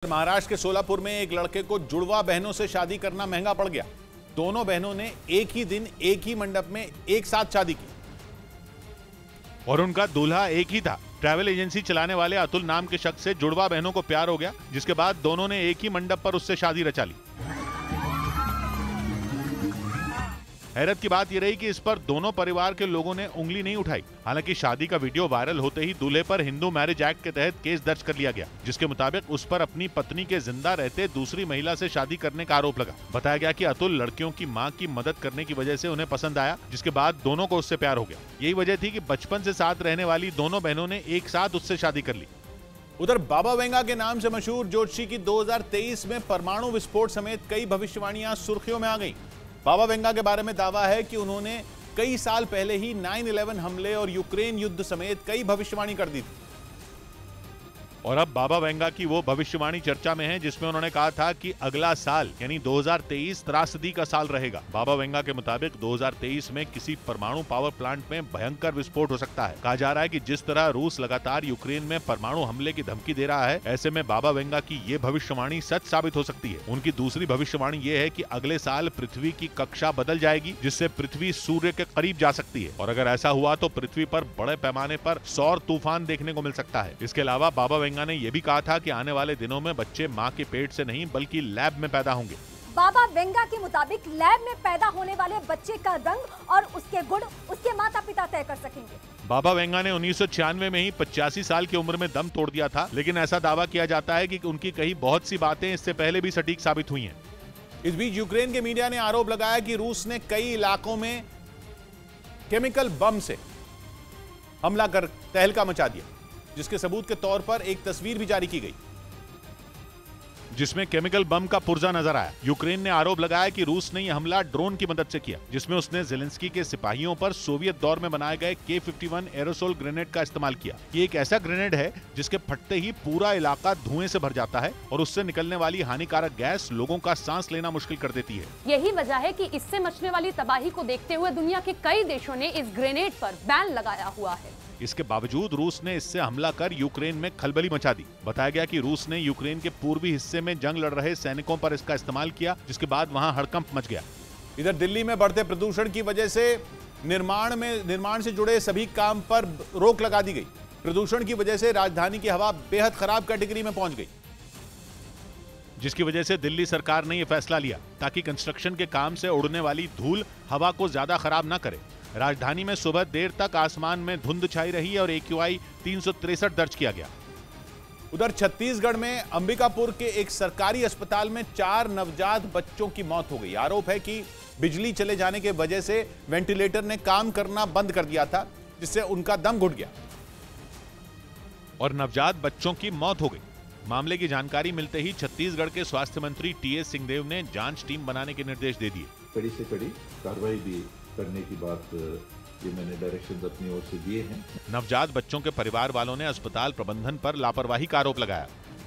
महाराष्ट्र के सोलापुर में एक लड़के को जुड़वा बहनों से शादी करना महंगा पड़ गया। दोनों बहनों ने एक ही दिन एक ही मंडप में एक साथ शादी की और उनका दूल्हा एक ही था। ट्रैवल एजेंसी चलाने वाले अतुल नाम के शख्स से जुड़वा बहनों को प्यार हो गया, जिसके बाद दोनों ने एक ही मंडप पर उससे शादी रचा ली। हैरत की बात यह रही कि इस पर दोनों परिवार के लोगों ने उंगली नहीं उठाई। हालांकि शादी का वीडियो वायरल होते ही दूल्हे पर हिंदू मैरिज एक्ट के तहत केस दर्ज कर लिया गया, जिसके मुताबिक उस पर अपनी पत्नी के जिंदा रहते दूसरी महिला से शादी करने का आरोप लगा। बताया गया कि अतुल लड़कियों की मां की मदद करने की वजह से उन्हें पसंद आया, जिसके बाद दोनों को उससे प्यार हो गया। यही वजह थी कि बचपन से साथ रहने वाली दोनों बहनों ने एक साथ उससे शादी कर ली। उधर बाबा वेंगा के नाम से मशहूर जोशी की 2023 में परमाणु विस्फोट समेत कई भविष्यवाणियां सुर्खियों में आ गई। बाबा वेंगा के बारे में दावा है कि उन्होंने कई साल पहले ही 9/11 हमले और यूक्रेन युद्ध समेत कई भविष्यवाणी कर दी थी। और अब बाबा वेंगा की वो भविष्यवाणी चर्चा में है जिसमें उन्होंने कहा था कि अगला साल यानी 2023 त्रासदी का साल रहेगा। बाबा वेंगा के मुताबिक 2023 में किसी परमाणु पावर प्लांट में भयंकर विस्फोट हो सकता है। कहा जा रहा है कि जिस तरह रूस लगातार यूक्रेन में परमाणु हमले की धमकी दे रहा है, ऐसे में बाबा वेंगा की ये भविष्यवाणी सच साबित हो सकती है। उनकी दूसरी भविष्यवाणी ये है कि अगले साल पृथ्वी की कक्षा बदल जाएगी, जिससे पृथ्वी सूर्य के करीब जा सकती है। और अगर ऐसा हुआ तो पृथ्वी पर बड़े पैमाने पर सौर तूफान देखने को मिल सकता है। इसके अलावा बाबा वेंगा ने यह भी कहा था कि आने वाले दिनों में बच्चे मां के पेट से नहीं बल्कि लैब में पैदा होंगे। बाबा वेंगा के मुताबिक लैब में पैदा होने वाले बच्चे का रंग और उसके गुण उसके माता पिता तय कर सकेंगे। बाबा वेंगा ने 1996 में ही 85 साल की उम्र में दम तोड़ दिया था, लेकिन ऐसा दावा किया जाता है कि उनकी कही बहुत सी बातें इससे पहले भी सटीक साबित हुई हैं। इस बीच यूक्रेन के मीडिया ने आरोप लगाया कि रूस ने कई इलाकों में केमिकल बम से हमला कर तहलका मचा दिया, जिसके सबूत के तौर पर एक तस्वीर भी जारी की गई जिसमें केमिकल बम का पुर्जा नजर आया। यूक्रेन ने आरोप लगाया कि रूस ने यह हमला ड्रोन की मदद से किया, जिसमें उसने ज़ेलेंस्की के सिपाहियों पर सोवियत दौर में बनाए गए K-51 एरोसोल ग्रेनेड का इस्तेमाल किया। ये एक ऐसा ग्रेनेड है जिसके फटते ही पूरा इलाका धुएं से भर जाता है और उससे निकलने वाली हानिकारक गैस लोगों का सांस लेना मुश्किल कर देती है। यही वजह है कि इससे मचने वाली तबाही को देखते हुए दुनिया के कई देशों ने इस ग्रेनेड पर बैन लगाया हुआ है। इसके बावजूद रूस ने इससे हमला कर यूक्रेन में खलबली मचा दी। बताया गया कि रूस ने यूक्रेन के पूर्वी हिस्से में जंग लड़ रहे सैनिकों पर इसका इस्तेमाल किया, जिसके बाद वहां हड़कंप मच गया। इधर दिल्ली में बढ़ते प्रदूषण की वजह से निर्माण से जुड़े सभी काम पर रोक लगा दी गई। प्रदूषण की वजह से राजधानी की हवा बेहद खराब कैटेगरी में पहुंच गई, जिसकी वजह से दिल्ली सरकार ने यह फैसला लिया ताकि कंस्ट्रक्शन के काम से उड़ने वाली धूल हवा को ज्यादा खराब न करे। राजधानी में सुबह देर तक आसमान में धुंध छाई रही और AQI 363 दर्ज किया गया। उधर छत्तीसगढ़ में अंबिकापुर के एक सरकारी अस्पताल में 4 नवजात बच्चों की मौत हो गई। आरोप है कि बिजली चले जाने की वजह से वेंटिलेटर ने काम करना बंद कर दिया था, जिससे उनका दम घुट गया और नवजात बच्चों की मौत हो गई। मामले की जानकारी मिलते ही छत्तीसगढ़ के स्वास्थ्य मंत्री TS सिंहदेव ने जांच टीम बनाने के निर्देश दे दिए। कड़ी से कड़ी कार्रवाई भी करने की बात ये मैंने डायरेक्शंस अपनी ओर से दिए हैं। नवजात बच्चों के परिवार वालों ने अस्पताल प्रबंधन पर लापरवाही का आरोप लगाया।